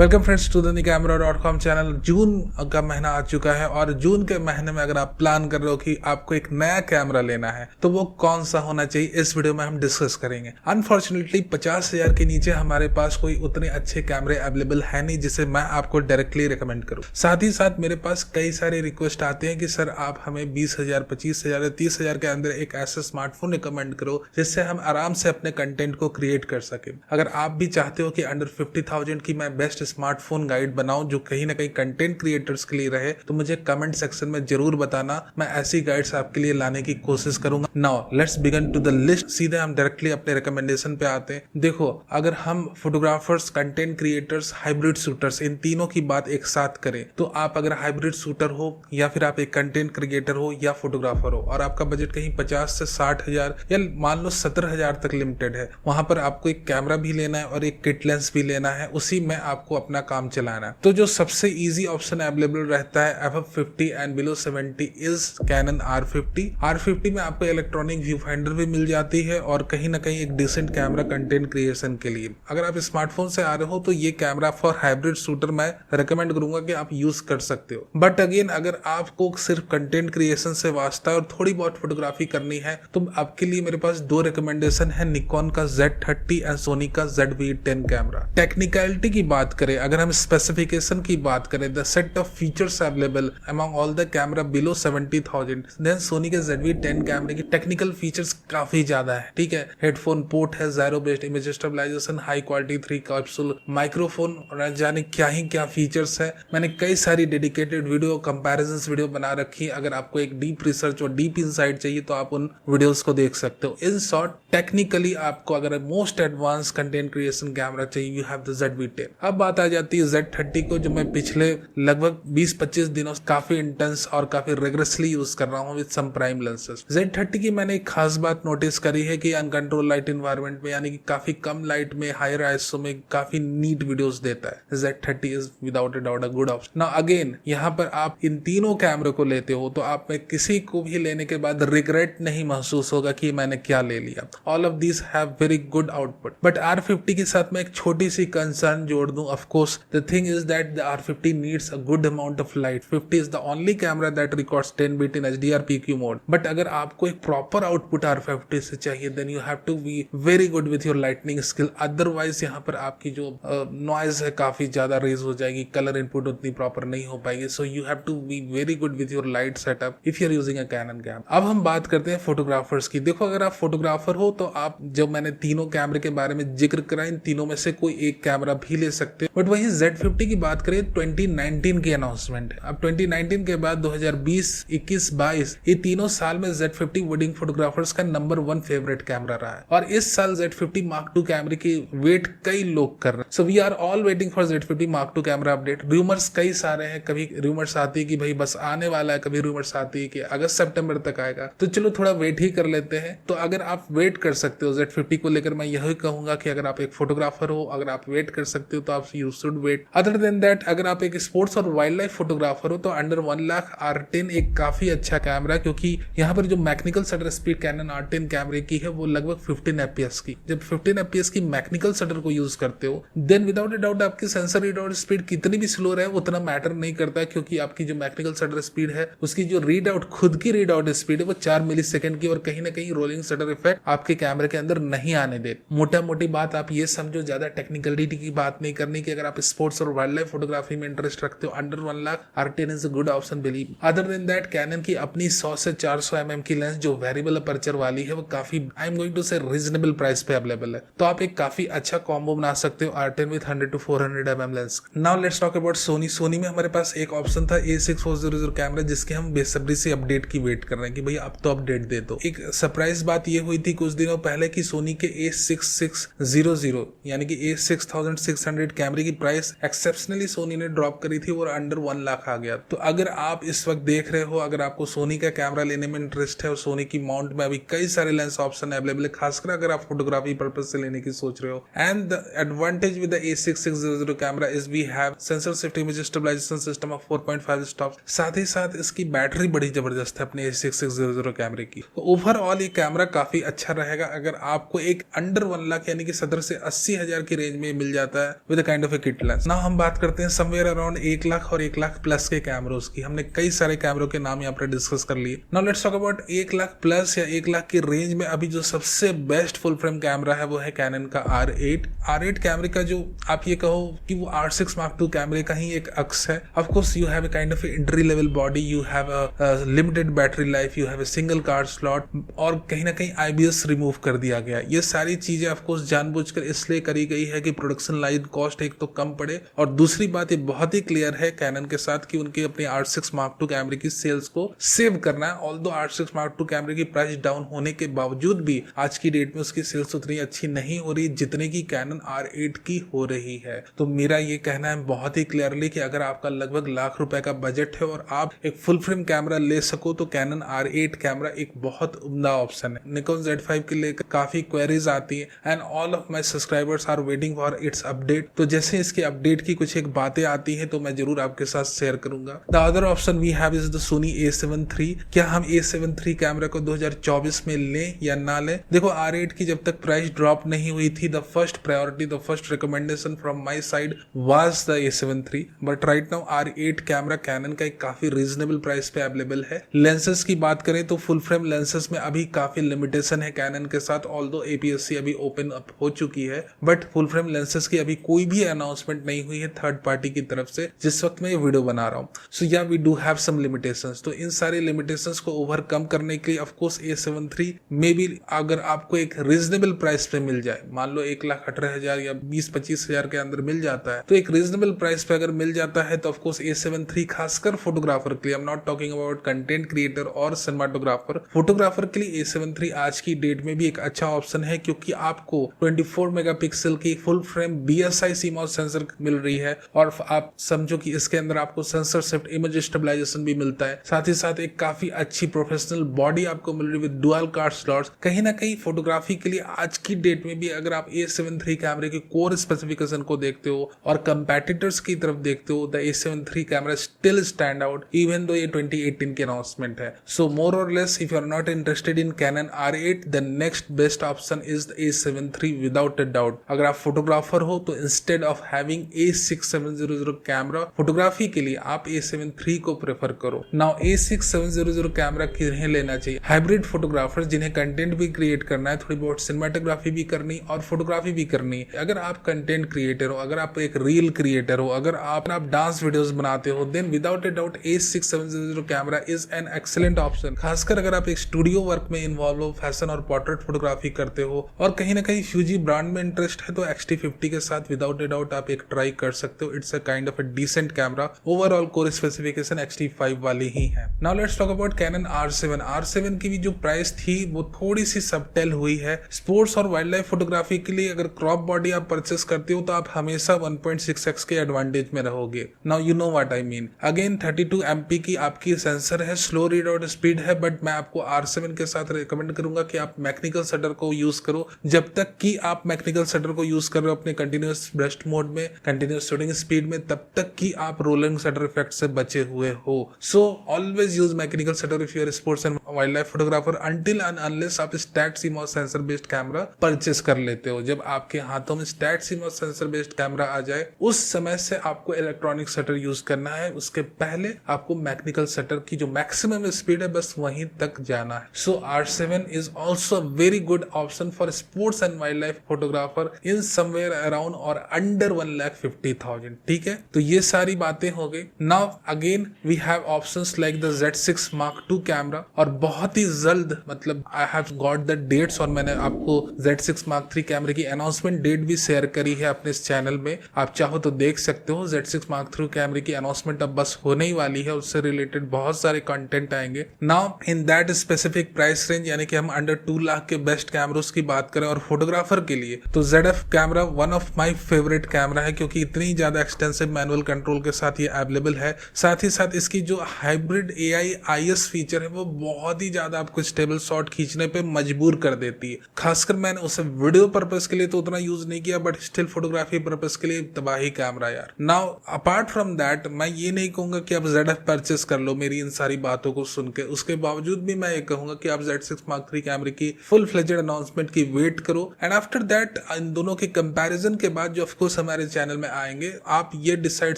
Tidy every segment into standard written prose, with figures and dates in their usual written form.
Welcome friends to the camera.com channel. June का महीना आ चुका है और जून के महीने में अगर आप प्लान कर रहे हो कि आपको एक नया कैमरा लेना है तो वो कौन सा होना चाहिए, इस वीडियो में हम डिस्कस करेंगे। अनफॉर्चुनेटली 50,000 के नीचे हमारे पास कोई उतने अच्छे कैमरे अवेलेबल है नहीं जिसे मैं आपको डायरेक्टली रिकमेंड करूँ। साथ ही साथ मेरे पास कई सारे रिक्वेस्ट आते हैं कि सर आप हमें 20,000, 25,000 या 30,000 के अंदर एक ऐसा स्मार्टफोन रिकमेंड करो जिससे हम आराम से अपने कंटेंट को क्रिएट कर सके। अगर आप भी चाहते हो कि अंडर 50,000 की मैं बेस्ट स्मार्टफोन गाइड बनाऊं जो कहीं ना कहीं कंटेंट क्रिएटर्स के लिए रहे, तो मुझे कमेंट सेक्शन में जरूर बताना। मैं ऐसी गाइड्स आपके लिए लाने की कोशिश करूंगा। Now let's begin to the list. सीधे हम डायरेक्टली अपने रिकमेंडेशन पे आते हैं। देखो, अगर हम photographers, content creators, hybrid shooters, इन तीनों की बात एक साथ करें तो आप अगर हाइब्रिड शूटर हो या फिर आप एक कंटेंट क्रिएटर हो या फोटोग्राफर हो और आपका बजट कहीं 50 से 60,000 या मान लो 70,000 तक लिमिटेड है, वहां पर आपको एक कैमरा भी लेना है और एक किट लेंस भी लेना है, उसी में आपको अपना काम चलाना है। तो जो सबसे इजी ऑप्शन अवेलेबल रहता है above 50 and below 70 is Canon R50। R50 में आपको इलेक्ट्रॉनिक व्यू फाइंडर भी मिल जाती है और कहीं ना कहीं एक डिसेंट कैमरा कंटेंट क्रिएशन के लिए। अगर आप स्मार्टफोन से आ रहे हो तो ये कैमरा फॉर हाइब्रिड शूटर मैं रिकमेंड करूंगा कि आप यूज कर सकते हो। बट अगेन, अगर आपको सिर्फ कंटेंट क्रिएशन से वास्ता है और थोड़ी बहुत फोटोग्राफी करनी है तो आपके लिए मेरे पास दो रिकमेंडेशन है, निकॉन का Z30 एंड सोनी का ZV-10 कैमरा। टेक्निकलिटी की बात करें, अगर हम स्पेसिफिकेशन की बात करें, the set of features available among all the camera below 70,000, then Sony के ZV-10 कैमरे की टेक्निकल फीचर्स काफी ज्यादा है। ठीक है, हेडफोन पोर्ट है, gyro based image stabilisation, high quality 3 capsule microphone और जाने क्या ही क्या फीचर्स है। मैंने कई सारी डेडिकेटेड वीडियो, कंपैरिजंस वीडियो बना रखी है। अगर आपको एक डीप रिसर्च और डीप इनसाइट चाहिए तो आप उन वीडियोस को देख सकते हो। इन शॉर्ट, टेक्निकली आपको अगर most advance content creation camera चाहिए, यू हैव द ZV-10। अब बात आ जाती है Z30 को, जो मैं पिछले लगभग 20-25 दिनों से काफी इंटेंस और काफी रिग्रेसली यूज कर रहा हूँ with some prime lenses. Z30 की मैंने एक खास बात नोटिस करी है कि अनकंट्रोल लाइट एनवायरनमेंट में, यानी कि काफी कम लाइट में, हायर आईएसओ में काफी नीट वीडियोस देता है। Z30 is without a doubt a good option. Now again, यहाँ पर आप इन तीनों कैमरे को लेते हो तो आप में किसी को भी लेने के बाद रिग्रेट नहीं महसूस होगा कि मैंने क्या ले लिया। All of these have very good output. But R50 के साथ मैं एक छोटी सी कंसर्न जोड़ दूं। Of course the thing is that the R50 needs a good amount of light. 50 is the only camera that records 10 bit in HDR PQ मोड। But अगर आपको एक प्रॉपर आउटपुट R50 से चाहिए then you have to be very good with your lightning skill. Otherwise यहाँ पर आपकी जो नॉइज है काफी ज्यादा रेज हो जाएगी, कलर इनपुट उतनी प्रॉपर नहीं हो पाएगी। So you have to be very good with your light setup if you are using a Canon camera. अब हम बात करते हैं फोटोग्राफर्स की। देखो, अगर आप फोटोग्राफर हो तो आप, जब मैंने तीनों कैमरे के बारे में जिक्र करा, इन तीनों में से कोई एक कैमरा भी ले सकते हो। बट वही Z50 की बात करें, 2019 की अनाउंसमेंट है। अब 2019 के बाद 2020, 21, 22 ये तीनों साल में Z50 वेडिंग फोटोग्राफर्स का नंबर 1 फेवरेट कैमरा रहा है। और इस साल Z50 Mark II कैमरे की वेट कई लोग कर रहे हैं। So we are all waiting for Z50 Mark II camera update. Rumours कई सारे हैं। कभी रूमर्स आती है कि भाई बस आने वाला है, कभी रूमर्स आती है कि अगस्त सितंबर तक आएगा। तो चलो थोड़ा वेट ही कर लेते हैं। तो अगर आप वेट कर सकते हो Z50 को लेकर, मैं यही कहूंगा कि अगर आप एक फोटोग्राफर हो, अगर आप वेट कर सकते हो तो आप you should wait. Other than that, अगर आप एक स्पोर्ट्स और वाइल्ड लाइफ फोटोग्राफर हो तो अंडर 1 लाख R10 एक काफी अच्छा कैमरा, क्योंकि यहाँ पर जो mechanical shutter speed cannon R10 कैमरे की है वो लगभग 15 FPS की। जब 15 FPS की मैकेनिकल शटर को यूज करते हो देन विदाउट ए डाउट आपकी सेंसर रीड आउट स्पीड कितनी भी स्लो रहे उतना मैटर नहीं करता, क्योंकि आपकी जो मैकेनिकल शटर स्पीड है उसकी जो रीड आउट, खुद की रीड आउट स्पीड है वो 4 मिलीसेकंड की, और कहीं ना कहीं रोलिंग शटर इफेक्ट आपके कैमरे के अंदर नहीं आने दे। मोटा मोटी बात आप ये समझो, ज्यादा टेक्निकलिटी की बात नहीं करनी, कि अगर आप स्पोर्ट्स और वाइल्ड लाइफ फोटोग्राफी में इंटरेस्ट रखते हो, under 1 lakh R10 is a good option believe. Other than that, Canon की अपनी 100 से 400 mm की लेंस जो वेरिएबल अपर्चर वाली है वो काफी, आई एम गोइंग टू से रीजनेबल प्राइस पे अवेलेबल है। तो आप एक काफी अच्छा कॉम्बो बना सकते हो R10 with 100 to 400 mm lens. Now let's talk about Sony. Sony में हमारे पास एक ऑप्शन था A6400 कैमरा, जिसके हम बेसब्री से अपडेट की वेट कर रहे हैं कि भाई अब तो अपडेट दे दो। एक सरप्राइज बात ये हुई थी कुछ दिनों पहले कि सोनी के A6600 यानी कि A6600 कैमरे की प्राइस एक्सेप्शनली सोनी ने ड्रॉप करी थी और अंडर 1 लाख आ गया। तो अगर आप इस वक्त देख रहे हो, अगर आपको सोनी का कैमरा लेने में इंटरेस्ट है और सोनी की माउंट में अभी कई सारे लेंस ऑप्शन अवेलेबल है, खासकर अगर आप फोटोग्राफी पर्पज से लेने की सोच रहे हो, and the advantage with the A6600 camera is we have sensor shift image stabilisation system of 4.5 stop. साथ ही साथ इसकी बैटरी बड़ी जबरदस्त है अपने A6600 कैमरे की। तो ओवरऑल ये कैमरा काफी अच्छा रहेगा। अगर आपको एक अंडर 1 लाख यानी कि 70 से 80 हजार की रेंज में मिल जाता है with kind of of A kit lens. Now हम बात करते हैं समवेयर अराउंड 1 लाख और 1 लाख प्लस के कैमरों की। हमने कई सारे कैमरों के नाम यहाँ पर डिस्कस कर लिए। Now let's talk about 1 lakh plus या 1 लाख की रेंज में अभी जो सबसे बेस्ट फुल फ्रेम कैमरा है वो है कैनन का R8 कैमरे का, जो आप ये कहो कि वो R6 Mark II कैमरे का ही एक अक्स है। Of course you have a kind of entry level body, you have a limited battery life, you have a single card slot और कहीं ना कहीं IBS रिमूव कर दिया गया। ये सारी चीजें ऑफ कोर्स जानबूझकर इसलिए करी गई है कि प्रोडक्शन लाइन कॉस्ट एक तो कम पड़े, और दूसरी बात ये बहुत ही क्लियर है कैनन के साथ कि उनके अपने R6 Mark II कैमरे की सेल्स को सेव करना है। ऑल्दो R6 Mark II कैमरे की प्राइस डाउन होने के बावजूद भी आज की डेट में उसकी सेल्स उतनी अच्छी नहीं हो रही जितने की कैनन R8 की हो रही है। तो मेरा ये कहना है बहुत ही क्लियरली कि अगर आपका लगभग लाख रुपए का बजट है और आप एक फुल फ्रेम कैमरा ले सको तो कैनन R8 कैमरा एक बहुत उम्दा ऑप्शन है। निकॉन Z5 के लिए काफी क्वेरीज आती है and all of my subscribers are waiting for its update. तो जैसे इसके अपडेट की कुछ एक बातें आती हैं तो मैं जरूर आपके साथ शेयर करूंगा। The other option we have is the Sony A7 III। क्या हम A7 III कैमरा को 2024 में लें या ना लें? देखो R8 की जब तक प्राइस ड्रॉप नहीं हुई थी, the first priority, the first recommendation from my side was the A7 III, but right now R8 camera Canon का एक काफी रीजनेबल प्राइस पे अवेलेबल है। लेंसेज की बात करें तो फुल फ्रेम लेंसेज में अभी काफी लिमिटेशन है कैनन के साथ, ऑल्दो APS-C अभी ओपन अप हो चुकी है, बट फुल फ्रेम लेंसेज की अभी कोई भी अनाउंसमेंट नहीं हुई है थर्ड पार्टी की तरफ से जिस वक्त मैं ये वीडियो बना रहा हूँ। सो या we do have some limitations. तो इन सारे लिमिटेशंस को ओवरकम करने के लिए of course A7 III maybe अगर आपको एक रीजनेबल प्राइस पे मिल जाए, मान लो 1,18,000 या 20-25 हजार के अंदर मिल जाता है, तो एक रीजनेबल प्राइस पे अगर मिल जाता है तो ऑफ कोर्स A7 III खासकर फोटोग्राफर के लिए, I am not talking about content creator और सिनेमाटोग्राफर, फोटोग्राफर के लिए A7 III आज की डेट में भी एक अच्छा ऑप्शन है क्योंकि आपको 24 मेगापिक्सल की full frame BSI CMOS sensor मिल रही है और आप समझो कि इसके अंदर आपको सेंसर शिफ्ट इमेज स्टेबलाइजेशन भी मिलता है, साथ ही साथ एक काफी अच्छी प्रोफेशनल बॉडी आपको मिल रही है विद डुअल कार्ड स्लॉट्स। कहीं ना कहीं फोटोग्राफी के लिए आज की डेट में भी अगर आप A7 III कैमरे के कोर स्पेसिफिकेशन को देखते हो और कंपेटिटर्स की तरफ देखते हो, the A7 III camera still stand out even though ये 2018 की अनाउंसमेंट है। सो मोर और less if you are not interested in Canon R8 the next best option is the A7 III without a doubt. अगर आप photographer हो तो instead of having A6700 camera, photography के लिए आप A7 III को prefer करो। नाउ A6700 कैमरा किन्हें लेना चाहिए? हाइब्रिड फोटोग्राफर जिन्हें कंटेंट भी क्रिएट करना है, थोड़ी बहुत सिनेमाटोग्राफी भी करनी और फोटोग्राफी भी करनी है। अगर आप कंटेंट क्रिएटर हो, अगर आप एक रील क्रिएटर हो, अगर आप डांस वीडियोस बनाते हो, then without a doubt A6700 camera is an excellent option. खासकर अगर आप एक स्टूडियो वर्क में इन्वॉल्व हो, फैशन और पोर्ट्रेट फोटोग्राफी करते हो और कहीं ना कहीं फ्यूजी ब्रांड में इंटरेस्ट है तो XT50 के साथ विदाउट अ डाउट आप एक ट्राई कर सकते हो। It's a kind of a decent camera. Overall core specification XT5 वाली ही है। Now let's talk about Canon R7 की भी जो प्राइस थी वो थोड़ी सी सबटेल हुई है। स्पोर्ट्स और वाइल्ड लाइफ फोटोग्राफी के लिए अगर क्रॉप बॉडी आप परचेस करते हो तो आप हमेशा 1.6x के एडवांटेज में रहोगे। Now you know what I mean. Again 32 MP की आपकी सेंसर है, स्लो रीड आउट स्पीड है, बट मैं आपको R7 के साथ रिकमेंड करूंगा कि आप मैकेनिकल शटर को यूज करो। जब तक कि आप मैकेनिकल शटर को यूज कर रहे हो अपने कंटिन्यूअस ब्रस्ट मोड में, कंटिन्यूअस शूटिंग स्पीड में, तब तक कि आप रोलिंग शटर इफेक्ट से बचे हुए हो। So always use mechanical shutter if you are sports and wildlife photographer until and unless आप stacked CMOS sensor based camera purchase कर लेते हो। जब आपके हाथों में stacked CMOS sensor based camera आ जाए उस समय से आपको इलेक्ट्रॉनिक शटर यूज करना है, उसके पहले आपको मैकेनिकल शटर की जो मैक्सिमम स्पीड है बस वहीं तक जाना है। So R7 is also very good option for sports and wildlife photographer in somewhere around और अंडर 1,50,000। ठीक है, तो ये सारी बातें हो गई। Now again we have options like the Z6 Mark II camera, और बहुत ही जल्द मतलब I have got the dates और मैंने आपको Z6 Mark III कैमरे की अनाउंसमेंट डेट भी शेयर करी है अपने इस चैनल में, आप चाहो तो देख सकते हो। Z6 Mark III कैमरे की अनाउंसमेंट अब बस होने ही वाली है, उससे रिलेटेड बहुत सारे कंटेंट आएंगे। Now in that specific price range यानी कि हम अंडर 2 लाख के बेस्ट कैमरोस की बात करें और फोटोग्राफर के लिए तो ZF camera one of my favourite camera है क्योंकि इतनी ज्यादा एक्सटेंसिव मैनुअल कंट्रोल के साथ ये अवेलेबल है। साथ ही साथ इसकी जो हाइब्रिड AI IS फीचर है वो बहुत ही ज्यादा आपको स्टेबल शॉट खींचने पे मजबूर कर देती है। खासकर मैंने उसे वीडियो पर्पस के लिए तो उतना यूज नहीं किया, बट स्टिल फोटोग्राफी पर्पस के लिए तबाही कैमरा यार। नाउ अपार्ट फ्रॉम दैट मैं ये नहीं कहूंगा कि आप ZF परचेस कर लो मेरी इन सारी बातों को सुन के, उसके बावजूद भी मैं ये कहूंगा कि आप Z6 Mark III कैमरे की फुल फ्लेजेड अनाउंसमेंट की वेट करो एंड आफ्टर दैट इन दोनों के कंपैरिजन के बाद जो ऑफकोर्स हमारे चैनल में आएंगे आप ये डिसाइड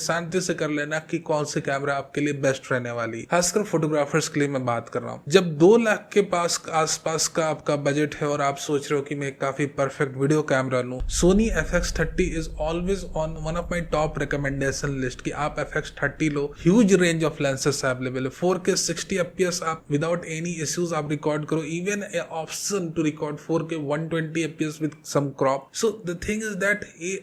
शांति से कर लेना कि कौन सी कैमरा आपके लिए बेस्ट रहने वाली है। खासकर फोटोग्राफर्स के लिए मैं बात कर रहा हूँ। जब 2 लाख के पास आसपास का आपका बजट है और आप सोच रहे हो कि मैं काफी परफेक्ट वीडियो कैमरा लूं, Sony FX30 is always on one of my top recommendation list कि आप FX30 लो। Huge range of lenses available है, 4K 60 FPS आप विदाउट एनी इश्यूज आप रिकॉर्ड करो, even a option to record 4K 120 FPS with some crop. So the thing is that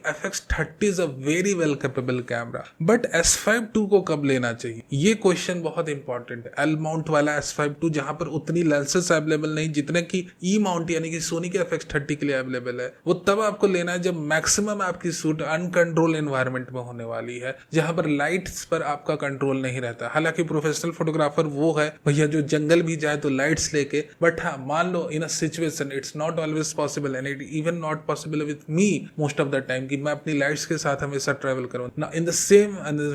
FX30 is a very well capable camera. But S5 II को कब लेना चाहिए, ये question बहुत important है। L mount वाला S5 II जहां पर उतनी लेंसेस अवेलेबल नहीं जितने की E माउंट यानी कि सोनी के FX30 के लिए अवेलेबल है, वो तब आपको लेना है जब मैक्सिमम आपकी शूट अनकंट्रोल एनवायरनमेंट में होने वाली है, जहां पर लाइट्स पर आपका कंट्रोल नहीं रहता। हालांकि प्रोफेशनल फोटोग्राफर वो है भैया जो जंगल भी जाए तो लाइट्स लेके, बट हाँ मान लो in a situation it's not always possible and it even not possible with me most of the time कि मैं अपनी लाइट्स के साथ हमेशा ट्रेवल करूं ना। In the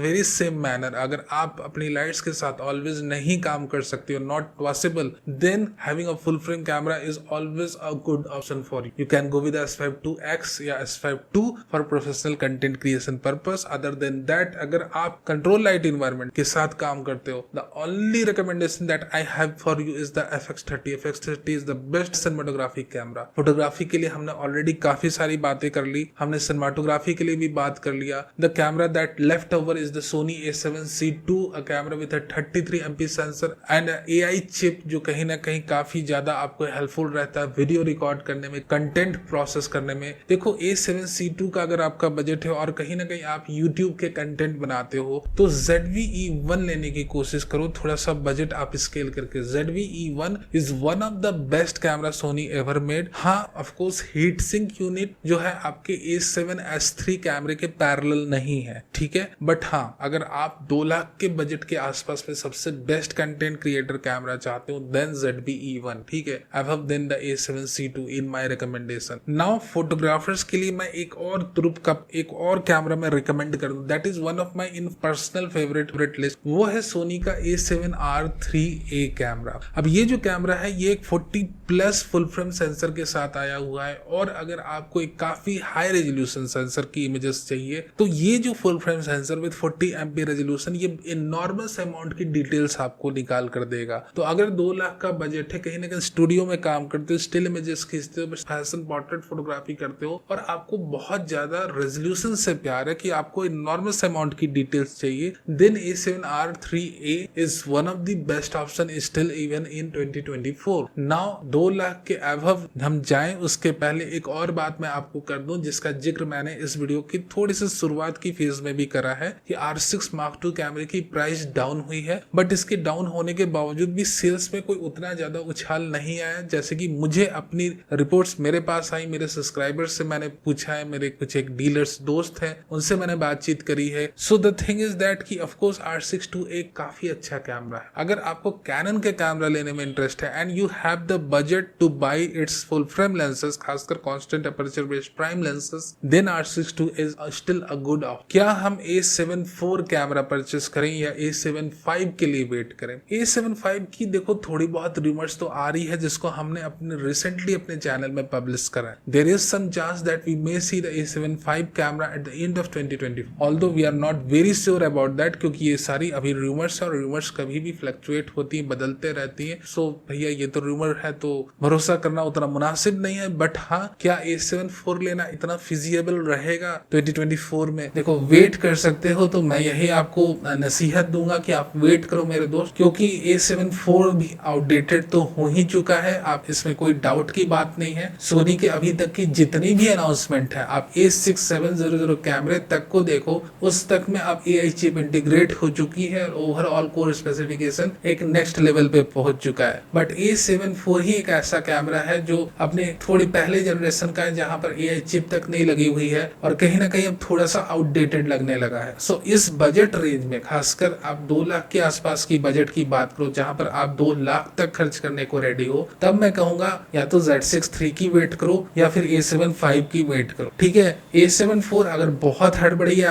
very same manner अगर आप अपनी लाइट्स के साथ ऑलवेज नहीं काम कर सकते हो, not possible, then having a full frame camera is always a good option for you can go with S5 IIX या S5 II for professional content creation purpose. Other than that अगर आप control light environment के साथ काम करते हो, the only recommendation that I have for you is the FX30। FX30 is the best cinematography camera. Photography के लिए हमने ऑलरेडी काफी सारी बातें कर ली, हमने सिनेमाटोग्राफी के लिए भी बात कर लिया। The camera that left over is the Sony A7C II, a camera with a 33 MP sensor and AI chip जो कहीं ना कहीं काफी ज्यादा आपको हेल्पफुल रहता है वीडियो रिकॉर्ड करने में, कंटेंट प्रोसेस करने में। देखो A7C II का अगर आपका बजट है और कहीं ना कहीं आप YouTube के कंटेंट बनाते हो तो ZV-E1 लेने की कोशिश करो, थोड़ा सा बजट आप स्केल करके। ZV-E1 is one of the best camera Sony ever made. हाँ of course heat sink unit जो है आपके A7S III कैमरे के पैरेलल नहीं है, ठीक है, बट हाँ अगर आप 2 लाख के बजट के आसपास में सबसे बेस्ट कंटेंट क्रिएटर कैमरा चाहते हो देन ZV-E1, ठीक है, above then the A7C II in my recommendation. Now photographers के लिए मैं एक और कैमरा मैं रिकमेंड कर दूं, that is one of my in personal favourite list, वो है सोनी का A7R3A कैमरा। अब ये जो कैमरा है ये एक 40+ फुल फ्रेम सेंसर के साथ आया हुआ है और अगर आपको एक काफी हाई रेजोल्यूशन सेंसर की इमेजेस चाहिए तो ये जो full frame sensor with 40 MP resolution ये इनॉर्मस अमाउंट की डिटेल्स आपको निकाल कर देगा। तो अगर 2 लाख का बजट है, कहीं ना कहीं स्टूडियो में काम करते हो, स्टिल इमेजेस खींचते हो, फैशन पोर्ट्रेट फोटोग्राफी करते हो और आपको बहुत ज्यादा रेजोल्यूशन से प्यार है कि आपको इनॉर्मस अमाउंट की डिटेल्स चाहिए, then A7R3A is one of the best option still even in 2024। नाउ 2 लाख के अबव हम जाएं उसके पहले एक और बात मैं आपको कर दूं जिसका जिक्र मैंने इस वीडियो की थोड़ी सी शुरुआत की फेज में भी करा है कि R6 Mark II कैमरे की प्राइस डाउन हुई है, बट इसके डाउन होने के बावजूद भी सेल्स में कोई उतना ज्यादा उछाल नहीं आया जैसे कि मुझे अपनी रिपोर्ट्स मेरे पास आई, मेरे सब्सक्राइबर्स से मैंने पूछा है, मेरे कुछ एक डीलर्स दोस्त हैं उनसे मैंने बातचीत करी है। सो द थिंग इज दैट कि ऑफ कोर्स R6 II एक काफी अच्छा कैमरा है। अगर आपको कैनन के कैमरा लेने में इंटरेस्ट है and you have the budget to buy its full frame lenses, खासकर constant aperture based prime lenses, then R6 II is still a good option. क्या हम A7 IV कैमरा परचेस करें या A7 V के लिए wait करें? A7 V की देखो थोड़ी बहुत रूमर्स तो आ रही है जिसको हमने अपने रिसेंटली अपने चैनल में पब्लिश करा है। There is some chance that we may see the A7 V camera at the end of 2020, although we are not very sure about that क्योंकि ये सारी अभी रूमर्स और रूमर्स कभी भी फ्लक्चुएट होती है, बदलते रहती है। सो भैया ये तो रूमर है तो भरोसा करना उतना मुनासिब नहीं है, बट हाँ क्या A7 IV लेना इतना फिजिबल रहेगा 2024 में? देखो वेट कर सकते हो तो मैं यही आपको नसीहत दूंगा कि आप वेट करो मेरे दोस्त, क्योंकि A7 IV भी आउटडेटेड तो हो ही चुका है, आप इसमें कोई डाउट की बात नहीं है। सोनी के अभी तक की जितनी भी अनाउंसमेंट है, आप A6700 कैमरे तक को देखो, उस तक में आप AI चिप इंटीग्रेट हो चुकी है और ओवरऑल कोर स्पेसिफिकेशन एक नेक्स्ट लेवल पे पहुंच चुका है। बट A7 IV ही एक ऐसा कैमरा है जो अपने थोड़ी पहले जनरेशन का है जहां पर AI चिप तक नहीं लगी हुई है और कहीं ना कहीं अब थोड़ा सा आउटडेटेड लगने लगा है। सो इस बजट रेंज में खासकर आप 2 लाख के आसपास की बजट की बात करो जहां पर आप 2 लाख तक खर्च करने को रेडी हो, तब मैं कहूंगा या तो Z6 III की वेट करो या फिर A7 V की वेट करो, ठीक है। A7 IV अगर बहुत हड़बड़ी है,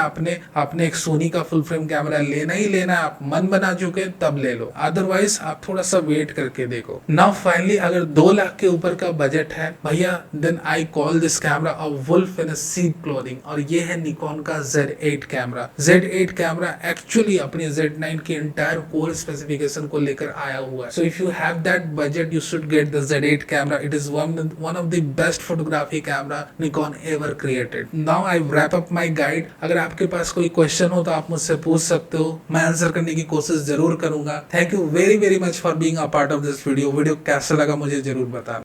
आपने एक सोनी का फुल फ्रेम कैमरा लेना ही लेना, आप मन बना चुके तब ले लो, अदरवाइज आप थोड़ा सा वेट करके देखो। नाउ फाइनली अगर 2 लाख के ऊपर का बजट है भैया, then I call this camera a wolf in a sheep cloth. Clothing, और ये है निकॉन का Z8 camera. Z8 camera actually अपनी Z9 की इंटायर कोर स्पेसिफिकेशन को लेकर आया हुआ है। So if you have that budget, you should get the Z8 camera. It is one of the best photography camera Nikon ever created. Now I wrap up my guide. अगर आपके पास कोई question हो तो आप मुझसे पूछ सकते हो, मैं आंसर करने की कोशिश जरूर करूंगा। Thank you very very much for being a part of this video. Video कैसा लगा मुझे जरूर बताना।